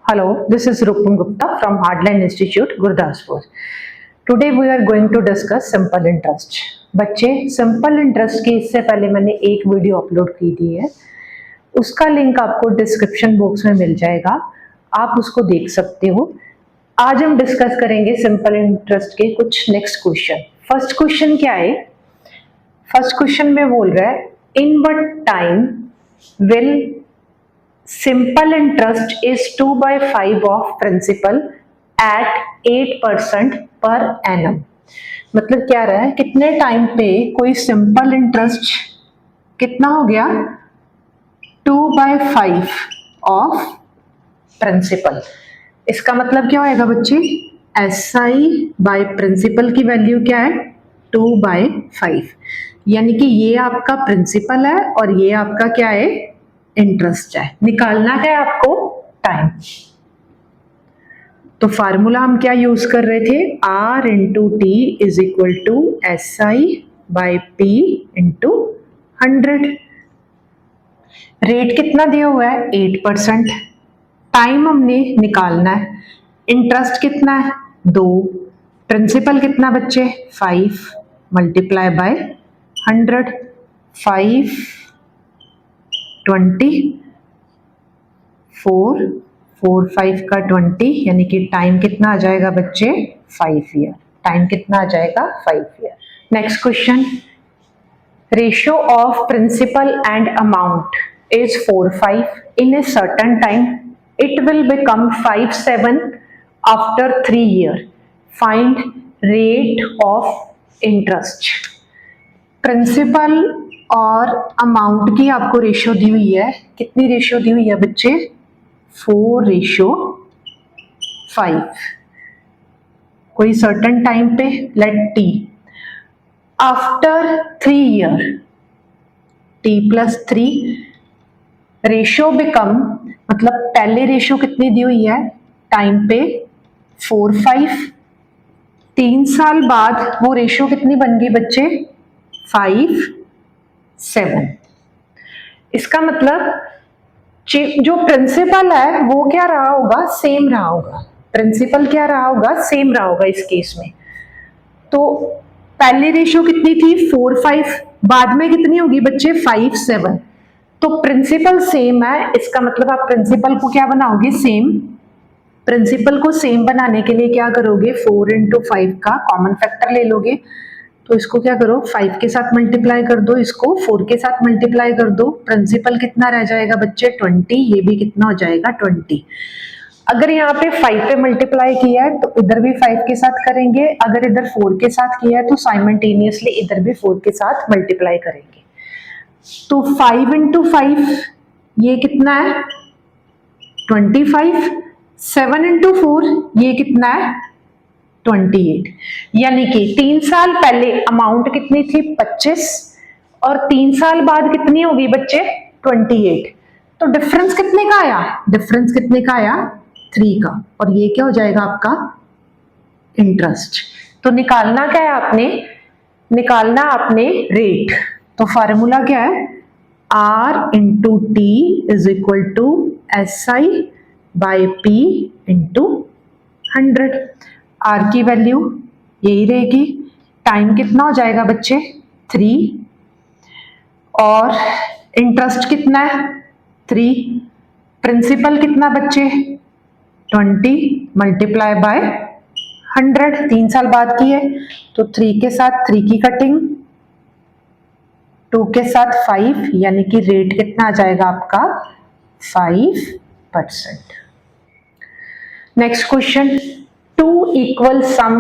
Hello, this is Rupam Gupta from Hardline Institute, Gurdaspur. Today we are going to discuss simple interest. बच्चे simple interest की इससे पहले मैंने एक video upload की दी है, उसका लिंक आपको डिस्क्रिप्शन बॉक्स में मिल जाएगा, आप उसको देख सकते हो। आज हम डिस्कस करेंगे सिंपल इंटरेस्ट के कुछ नेक्स्ट क्वेश्चन। फर्स्ट क्वेश्चन क्या है? फर्स्ट क्वेश्चन में बोल रहा है in what time will simple interest is 2/5 of principal at 8% per annum। मतलब क्या रहा है, कितने टाइम पे कोई सिंपल इंटरेस्ट कितना हो गया 2/5 ऑफ प्रिंसिपल। इसका मतलब क्या होएगा बच्चे, SI बाय प्रिंसिपल की वैल्यू क्या है 2/5, यानी कि ये आपका प्रिंसिपल है और ये आपका क्या है इंटरेस्ट है। निकालना है आपको टाइम। तो फार्मूला हम क्या यूज कर रहे थे, R into T is equal to SI by P into 100। Rate कितना दिया हुआ है 8%। टाइम हमने निकालना है, इंटरेस्ट कितना है 2, प्रिंसिपल कितना बच्चे 5 मल्टीप्लाई बाय 100, 5 20 4 4 5 का 20, यानी कि टाइम कितना आ जाएगा बच्चे 5 ईयर। टाइम कितना आ जाएगा 5 year. Next question, ratio of principal and amount is 4/5 in a certain time, it will become 5/7 after 3 year, find rate of interest. Principal और अमाउंट की आपको रेशियो दी हुई है, कितनी रेशियो दी हुई है बच्चे 4/5। कोई सर्टेन टाइम पे let T, after 3 year T plus 3 ratio become, मतलब पहले रेशियो कितनी दी हुई है टाइम पे 4/5, 3 साल बाद वो रेशियो कितनी बन गई बच्चे 5/7। इसका मतलब जो प्रिंसिपल है वो क्या रहा होगा, सेम रहा होगा। प्रिंसिपल क्या रहा होगा, सेम रहा होगा इस केस में। तो पहली रेशियो कितनी थी 4/5, बाद में कितनी होगी बच्चे 5/7। तो प्रिंसिपल सेम है, इसका मतलब आप प्रिंसिपल को क्या बनाओगे सेम। प्रिंसिपल को सेम बनाने के लिए क्या करोगे, 4 इंटू 5 का कॉमन फैक्टर ले लोगे। तो इसको क्या करो 5 के साथ मल्टीप्लाई कर दो, इसको 4 के साथ मल्टीप्लाई कर दो, प्रिंसिपल कितना रह जाएगा बच्चे 20, ये भी कितना हो जाएगा 20। अगर यहाँ पे 5 पे मल्टीप्लाई किया है तो इधर भी 5 के साथ करेंगे, अगर इधर 4 के साथ किया है तो साइमल्टेनियसली इधर भी 4 के साथ मल्टीप्लाई करेंगे। तो 5 इंटू 5 ये कितना है 25, 7 इंटू 4 ये कितना है 28, यानी कि 3 साल पहले अमाउंट कितनी थी 25 और 3 साल बाद कितनी होगी बच्चे 28। तो डिफरेंस कितने का आया, डिफरेंस कितने का आया 3 का, और ये क्या हो जाएगा आपका इंटरेस्ट। तो निकालना क्या है आपने, निकालना आपने रेट। तो फार्मूला क्या है, R into T is equal to SI by P into 100। R की वैल्यू यही रहेगी, टाइम कितना हो जाएगा बच्चे 3, और इंटरेस्ट कितना है 3, प्रिंसिपल कितना बच्चे 20 मल्टीप्लाई बाय 100, 3 साल बाद की है तो 3 के साथ 3 की कटिंग, 2 के साथ 5, यानी कि रेट कितना आ जाएगा आपका 5%। Next question, 2 equal sum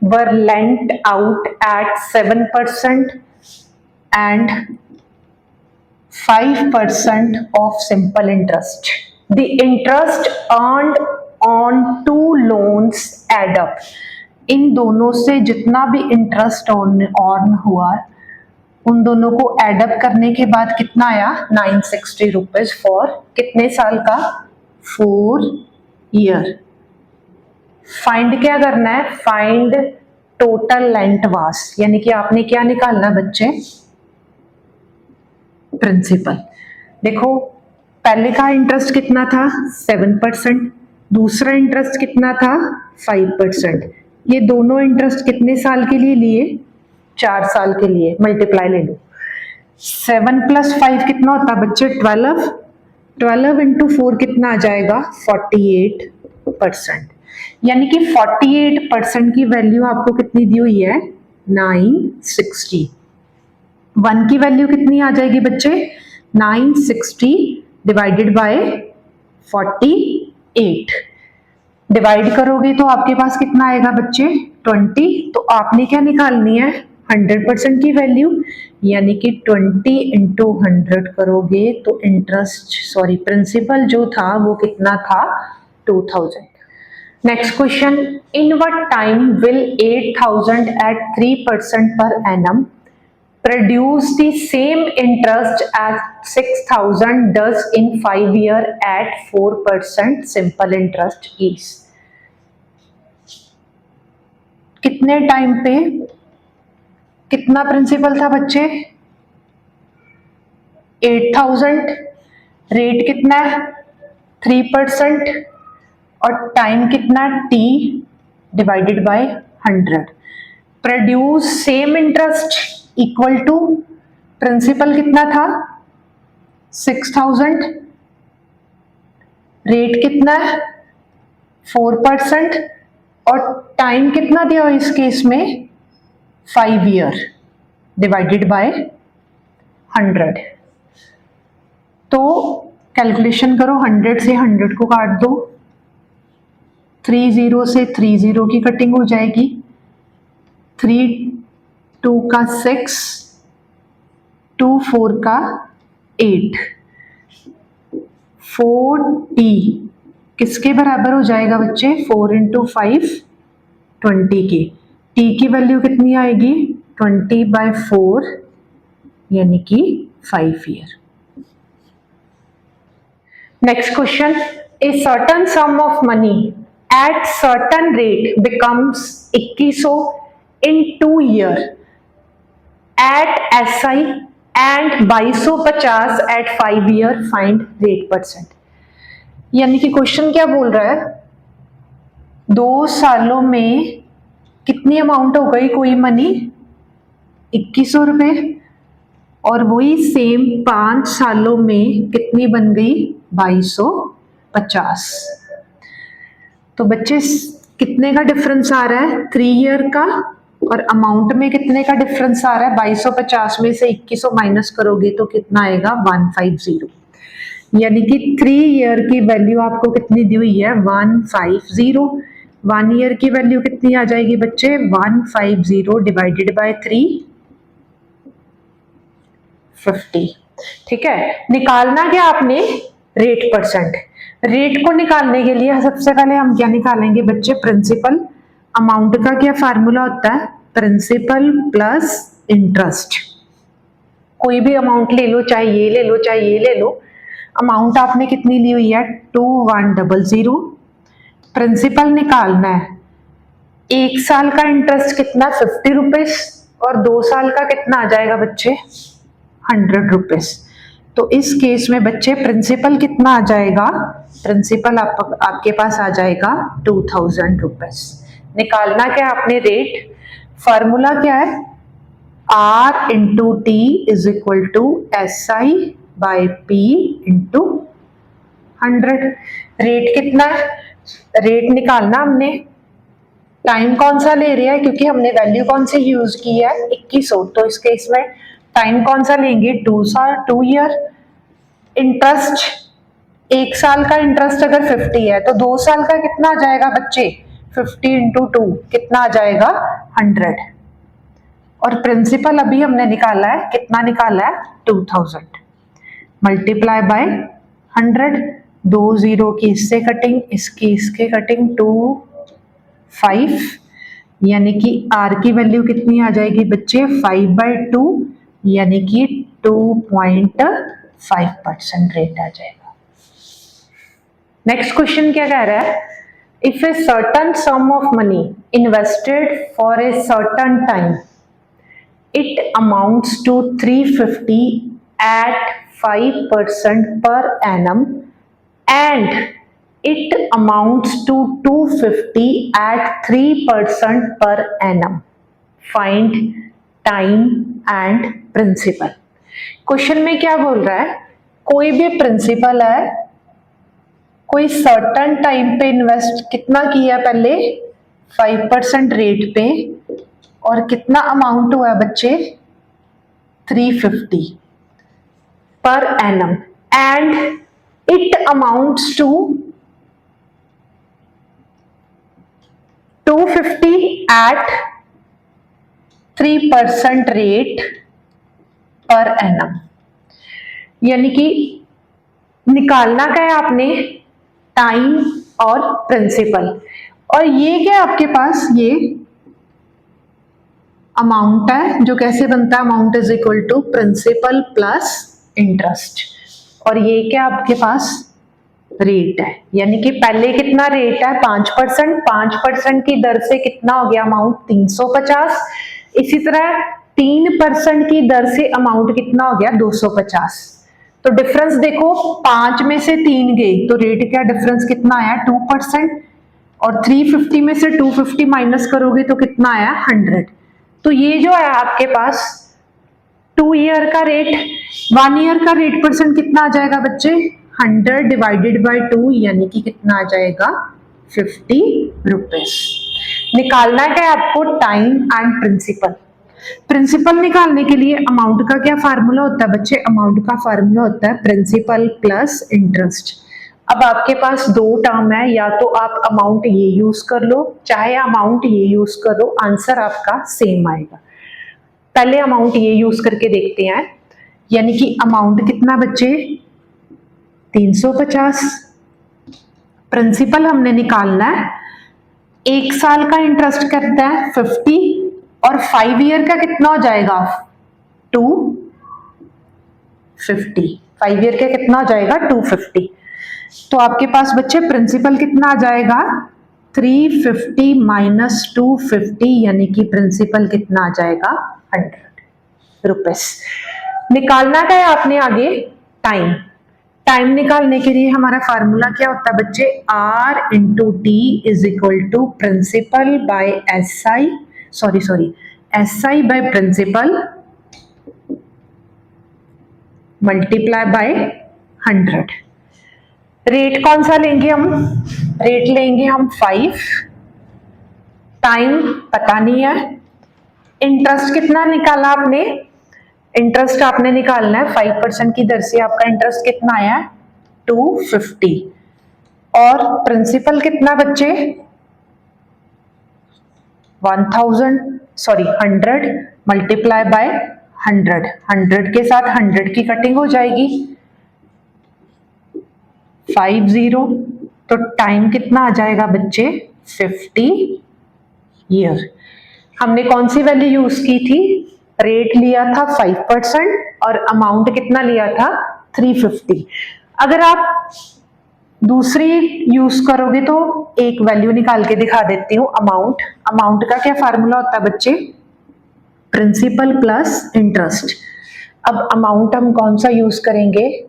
were lent out at 7% and 5% of simple interest. The interest earned on 2 loans add up. इन दोनों से जितना भी इंटरेस्ट ऑन हुआ उन दोनों को एडअप करने के बाद कितना आया 960 रुपीज फॉर कितने साल का 4 ईयर। फाइंड क्या करना है, फाइंड टोटल लेंट वास, यानी कि आपने क्या निकालना बच्चे प्रिंसिपल। देखो पहले का इंटरेस्ट कितना था 7%, दूसरा इंटरेस्ट कितना था 5%। ये दोनों इंटरेस्ट कितने साल के लिए लिए 4 साल के लिए, मल्टीप्लाई ले लो। 7 + 5 कितना होता है बच्चे 12, 12 × 4 कितना आ जाएगा 48%। यानी कि 48% की वैल्यू आपको कितनी दी हुई है 960। 1 की वैल्यू कितनी आ जाएगी बच्चे 960 डिवाइडेड बाय 48। डिवाइड करोगे तो आपके पास कितना आएगा बच्चे 20। तो आपने क्या निकालनी है 100% की वैल्यू, यानी कि 20 × 100 करोगे तो प्रिंसिपल जो था वो कितना था 2000। Next question, in what time will 8000 at 3% per annum produce the same interest as 6000 does in 5 years at 4% simple interest is? कितने टाइम पे कितना प्रिंसिपल था बच्चे 8000, रेट कितना है 3% और टाइम कितना t divided by 100। Produce same interest equal to principal कितना था 6000, रेट कितना है 4% और टाइम कितना दिया इस केस में 5 ईयर डिवाइडेड बाय 100। तो कैलकुलेशन करो 100 से 100 को काट दो, 30 से 30 की कटिंग हो जाएगी, 3 2 का 6, 2 4 का 8, 4t किसके बराबर हो जाएगा बच्चे 4 × 5 20 की। t की वैल्यू कितनी आएगी 20/4 यानी कि 5 year. Next question, a certain some of money at certain rate becomes 2100 in 2 year at SI and 2250 at 5 year, find rate %। यानी कि क्वेश्चन क्या बोल रहा है 2 सालों में कितनी अमाउंट हो गई कोई मनी 2100 रुपए और वही सेम 5 सालों में कितनी बन गई 2250। तो बच्चे कितने का डिफरेंस आ रहा है 3 ईयर का और अमाउंट में कितने का डिफरेंस आ रहा है 2250 में से 2100 माइनस करोगे तो कितना आएगा 150। यानी कि 3 ईयर की वैल्यू आपको कितनी दी हुई है 150। 1 ईयर की वैल्यू कितनी आ जाएगी बच्चे 150 डिवाइडेड बाय 350। ठीक है, निकालना क्या आपने रेट %। रेट को निकालने के लिए सबसे पहले हम क्या निकालेंगे बच्चे प्रिंसिपल। अमाउंट का क्या फार्मूला होता है प्रिंसिपल प्लस इंटरेस्ट। कोई भी अमाउंट ले लो, चाहे ये ले लो चाहे ये ले लो। अमाउंट आपने कितनी ली हुई है 2100। प्रिंसिपल निकालना है, 1 साल का इंटरेस्ट कितना 50 रुपीज और 2 साल का कितना आ जाएगा बच्चे 100 रुपीज। तो इस केस में बच्चे प्रिंसिपल कितना आ जाएगा प्रिंसिपल आपके पास आ जाएगा 2000 रुपीज। निकालना क्या आपने रेट, फार्मूला क्या है R × T is equal to SI by P × 100। Rate कितना है, रेट निकालना हमने, टाइम कौन सा ले रहा है क्योंकि हमने वैल्यू कौन सी यूज की है 2100। तो इस केस में टाइम कौन सा लेंगे 2 ईयर। इंटरेस्ट 1 साल का इंटरेस्ट अगर 50 है तो 2 साल का कितना आ जाएगा बच्चे 50 × 2 कितना आ जाएगा 100। और प्रिंसिपल अभी हमने निकाला है, कितना निकाला है 2000 मल्टीप्लाई बाय 100। 2 0 की इससे कटिंग, इसकी इसके कटिंग 2 5 यानी कि R की वैल्यू कितनी आ जाएगी बच्चे 5/2 यानी कि 2.5% रेट आ जाएगा। नेक्स्ट क्वेश्चन क्या कह रहा है, if a certain some of money invested for a certain time it amounts to 350 at 5% per annum and it amounts to 250 at 3% per annum. Find time and principal. Question में क्या बोल रहा है, कोई भी प्रिंसिपल है, कोई सर्टन टाइम पे इन्वेस्ट कितना किया पहले 5% रेट पे, और कितना अमाउंट हुआ है बच्चे 350 per annum, and it amounts to 250 at 3% rate per annum. यानी कि निकालना क्या है आपने, टाइम और प्रिंसिपल, और ये क्या आपके पास ये अमाउंट है जो कैसे बनता है, amount is equal to principal plus interest, और ये क्या आपके पास रेट है। यानी कि पहले कितना रेट है 5%, 5% की दर से कितना हो गया अमाउंट 350, इसी तरह 3% की दर से अमाउंट कितना हो गया 250। तो डिफरेंस देखो, 5 में से 3 गए तो रेट क्या डिफरेंस कितना आया 2%, और 350 में से 250 माइनस करोगे तो कितना आया 100। तो ये जो है आपके पास 2 ईयर का रेट, 1 ईयर का रेट परसेंट कितना आ जाएगा बच्चे 100 डिवाइडेड बाय 2, यानी कि कितना आ जाएगा 50 रुपीज। निकालना क्या है आपको, टाइम एंड प्रिंसिपल। प्रिंसिपल निकालने के लिए अमाउंट का क्या फार्मूला होता है बच्चे, अमाउंट का फार्मूला होता है प्रिंसिपल प्लस इंटरेस्ट। अब आपके पास दो टर्म है, या तो आप अमाउंट ये यूज कर लो, चाहे अमाउंट ये यूज करो, आंसर आपका सेम आएगा। पहले अमाउंट ये यूज करके देखते हैं, यानी कि अमाउंट कितना बच्चे 350, प्रिंसिपल हमने निकालना है, 1 साल का इंटरेस्ट करता है 50, और 5 ईयर का कितना हो जाएगा 250, 5 ईयर का कितना हो जाएगा 250। तो आपके पास बच्चे प्रिंसिपल कितना आ जाएगा 350 माइनस 250, यानी कि प्रिंसिपल कितना आ जाएगा 100 रुपीज। निकालना क्या है आपने आगे, टाइम। टाइम निकालने के लिए हमारा फार्मूला क्या होता है बच्चे, R into T is equal to principal by SI, SI by principal multiply by 100। Rate कौन सा लेंगे हम, रेट लेंगे हम 5, टाइम पता नहीं है, इंटरेस्ट कितना निकाला आपने, इंटरेस्ट आपने निकालना है 5% की दर से आपका इंटरेस्ट कितना आया 250, और प्रिंसिपल कितना बच्चे 100 मल्टीप्लाई बाय 100, 100 के साथ 100 की कटिंग हो जाएगी 50, तो टाइम कितना आ जाएगा बच्चे 50 ईयर। हमने कौन सी वैल्यू यूज की थी, रेट लिया था 5% और अमाउंट कितना लिया था 350। अगर आप दूसरी यूज करोगे तो एक वैल्यू निकाल के दिखा देती हूँ, अमाउंट। अमाउंट का क्या फार्मूला होता है बच्चे, प्रिंसिपल प्लस इंटरेस्ट। अब अमाउंट हम कौन सा यूज करेंगे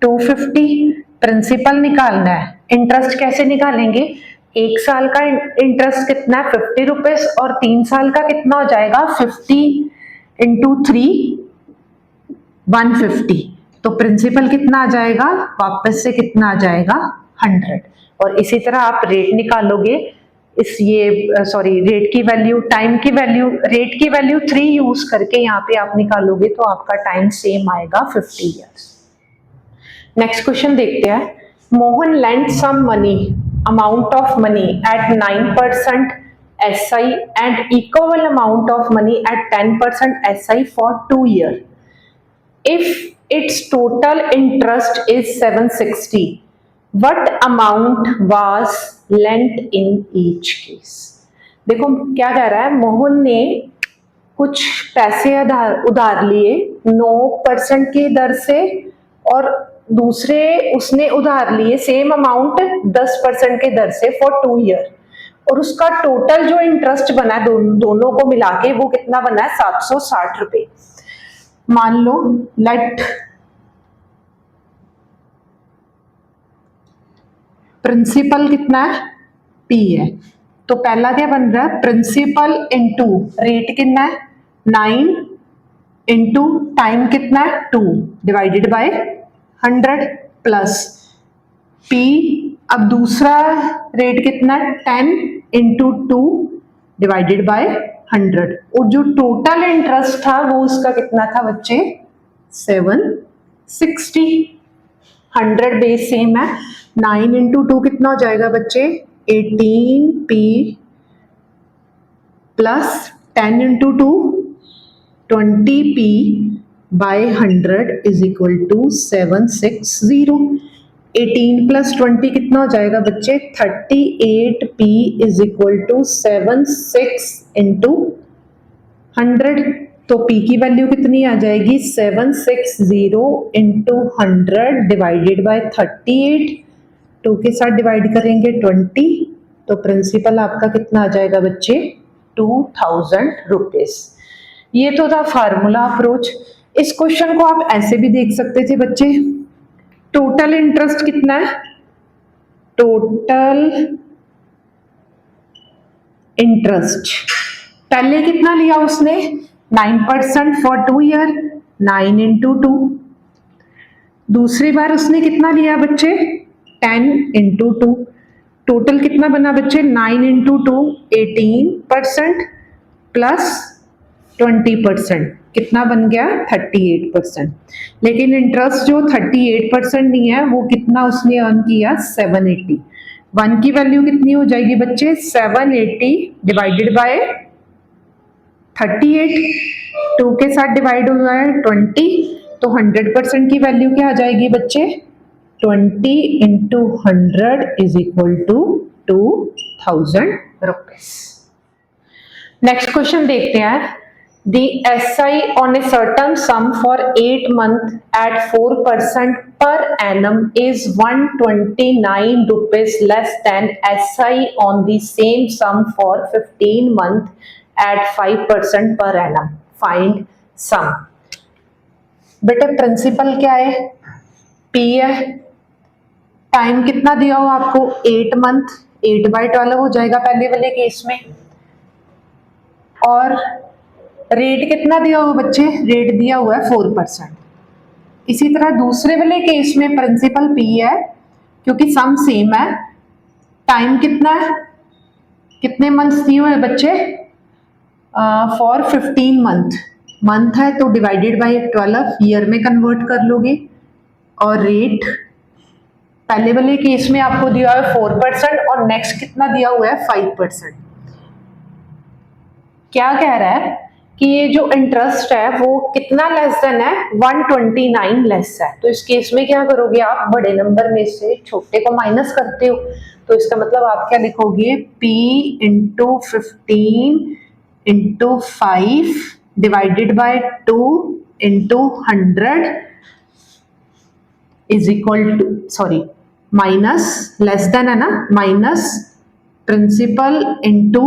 250, प्रिंसिपल निकालना है, इंटरेस्ट कैसे निकालेंगे, 1 साल का इंटरेस्ट कितना है 50 रुपीज, और 3 साल का कितना हो जाएगा 50 इंटू 3 150, तो प्रिंसिपल कितना आ जाएगा वापस से कितना आ जाएगा 100। और इसी तरह आप रेट निकालोगे, इस ये रेट की वैल्यू, टाइम की वैल्यू, रेट की वैल्यू 3 यूज करके यहाँ पे आप निकालोगे तो आपका टाइम सेम आएगा 50 ईयर्स। नेक्स्ट क्वेश्चन देखते हैं, Mohan lend some money, amount of money at 9% SI and equal amount of money at 10% SI for 2 years. If its total interest is 760, what amount was lent in each case? देखो क्या कह रहा है, मोहन ने कुछ पैसे उधार लिए 9% की दर से, और दूसरे उसने उधार लिए सेम अमाउंट 10% के दर से फॉर 2 ईयर, और उसका टोटल जो इंटरेस्ट बना है दोनों को मिला के वो कितना बना है 760 रुपए। मान लो लेट प्रिंसिपल कितना है, पी है, तो पहला क्या बन रहा है, प्रिंसिपल इनटू रेट कितना है 9 इनटू टाइम कितना है 2 डिवाइडेड बाय 100 प्लस पी, अब दूसरा रेट कितना है 10 इंटू 2 डिवाइडेड बाय 100, और जो टोटल इंटरेस्ट था वो उसका कितना था बच्चे 760। 100 बेस सेम है, 9 इंटू 2 कितना हो जाएगा बच्चे 18p plus 10 into 2 20p by 100 is equal to 760। 18 plus 20 कितना हो जाएगा बच्चे 38p is equal to 76 into 100, तो p की वैल्यू कितनी आ जाएगी 760 इंटू 100 डिवाइडेड बाय 38, 2 के साथ डिवाइड करेंगे 20, तो प्रिंसिपल आपका कितना आ जाएगा बच्चे 2000 रुपीज। ये तो था फार्मूला अप्रोच। इस क्वेश्चन को आप ऐसे भी देख सकते थे बच्चे, टोटल इंटरेस्ट कितना है, टोटल इंटरेस्ट पहले कितना लिया उसने 9% फॉर 2 ईयर, 9 इंटू 2, दूसरी बार उसने कितना लिया बच्चे 10 इंटू 2, टोटल कितना बना बच्चे 9 इंटू 2 18% प्लस 20%, कितना बन गया 38%। लेकिन इंटरेस्ट जो 38% नहीं है वो कितना उसने अर्न किया 780। 1 की वैल्यू कितनी हो जाएगी बच्चे 780 डिवाइडेड बाय 38, 2 के साथ डिवाइड हुआ है 20, तो 100% की वैल्यू क्या आ जाएगी बच्चे 20 into 100 is equal to 2000 rupees. Next question देखते हैं, the SI on a certain sum for 8 months at 4% per annum is 129 rupees less than SI on the same sum for 15 months at 5% per annum. Find sum. बेटे principal क्या है P है, time कितना दिया हो आपको 8 मंथ, 8/12 हो जाएगा पहले वाले केस में, और रेट कितना दिया हुआ बच्चे, रेट दिया हुआ है 4%। इसी तरह दूसरे वाले केस में प्रिंसिपल P है, क्योंकि सम सेम है, टाइम कितना है, कितने मंथ्स दिए हुए बच्चे फॉर 15 मंथ, मंथ है तो डिवाइडेड बाय 12 ईयर में कन्वर्ट कर लोगे, और रेट पहले वाले केस में आपको दिया है 4% और नेक्स्ट कितना दिया हुआ है 5%। क्या कह रहा है कि ये जो इंटरेस्ट है वो कितना लेस देन है 129 लेस है, तो इस केस में क्या करोगे आप बड़े नंबर में से छोटे को माइनस करते हो, तो इसका मतलब आप क्या लिखोगे P into 15 into 5 divided by 2 into 100 is equal to, sorry minus less than है ना, माइनस प्रिंसिपल इंटू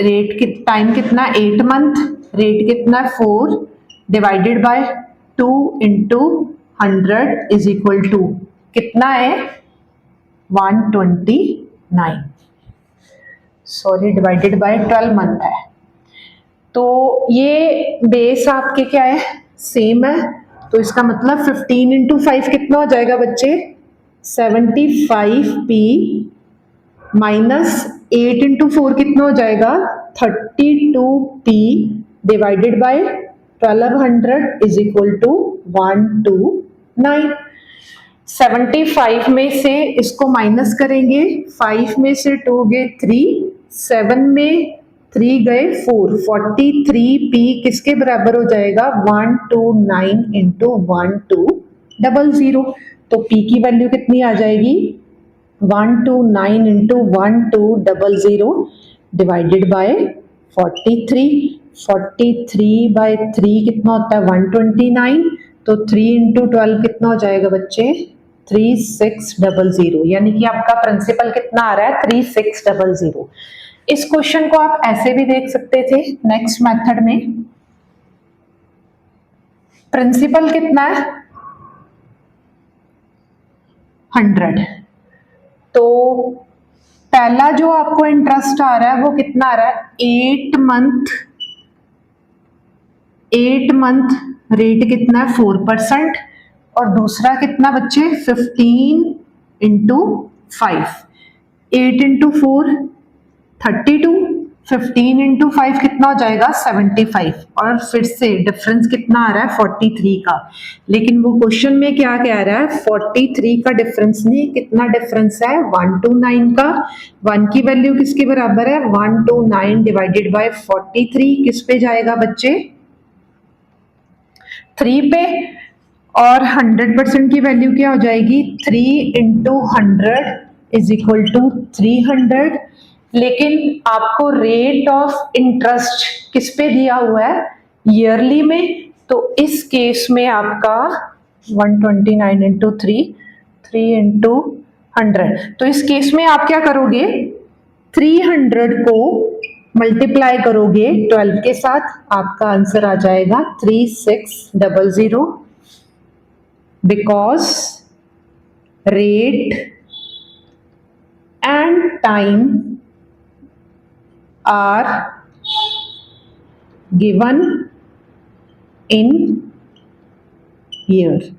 रेट की टाइम कितना 8 मंथ, रेट कितना 4 divided by 2 into 100 is equal to कितना है 129, सॉरी डिवाइडेड बाय 12 मंथ है, तो ये बेस आपके क्या है सेम है, तो इसका मतलब 15 इंटू 5 कितना हो जाएगा बच्चे 75p माइनस 8 इंटू 4 कितना हो जाएगा 32p divided by 1200 is equal to 129। 75 में से इसको माइनस करेंगे, 5 में से 2 गए 3, 7 में 3 गए 4, 43p किसके बराबर हो जाएगा 129 इंटू 1200, तो p की वैल्यू कितनी आ जाएगी 129 इंटू 1200 डिवाइडेड बाय 43, 43 बाय 3 कितना होता है 129, तो 3 इंटू 12 कितना हो जाएगा बच्चे 3600, यानी कि आपका प्रिंसिपल कितना आ रहा है 3600। इस क्वेश्चन को आप ऐसे भी देख सकते थे, नेक्स्ट मेथड में प्रिंसिपल कितना है 100, तो पहला जो आपको इंटरेस्ट आ रहा है वो कितना आ रहा है, 8 मंथ रेट कितना है 4%, और दूसरा कितना बच्चे 15 × 5, 8 × 4 32, 15 × 5 कितना हो जाएगा 75, और फिर से डिफरेंस कितना आ रहा है 43 का। लेकिन वो क्वेश्चन में क्या कह रहा है, 43 का डिफरेंस नहीं, कितना डिफरेंस है 129 का। 1 की वैल्यू किसके बराबर है 129 डिवाइडेड बाय 43, किस पे जाएगा बच्चे 3 पे, और 100% की वैल्यू क्या हो जाएगी 3 × 100 इज इक्वल टू 300। लेकिन आपको रेट ऑफ इंटरेस्ट किस पे दिया हुआ है ईयरली में, तो इस केस में आपका 129 × 3, 3 × 100, तो इस केस में आप क्या करोगे 300 को मल्टीप्लाई करोगे 12 के साथ, आपका आंसर आ जाएगा 3600, because rate and time are given in year.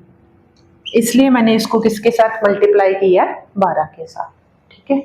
इसलिए मैंने इसको किसके साथ मल्टीप्लाई किया 12 के साथ, ठीक है।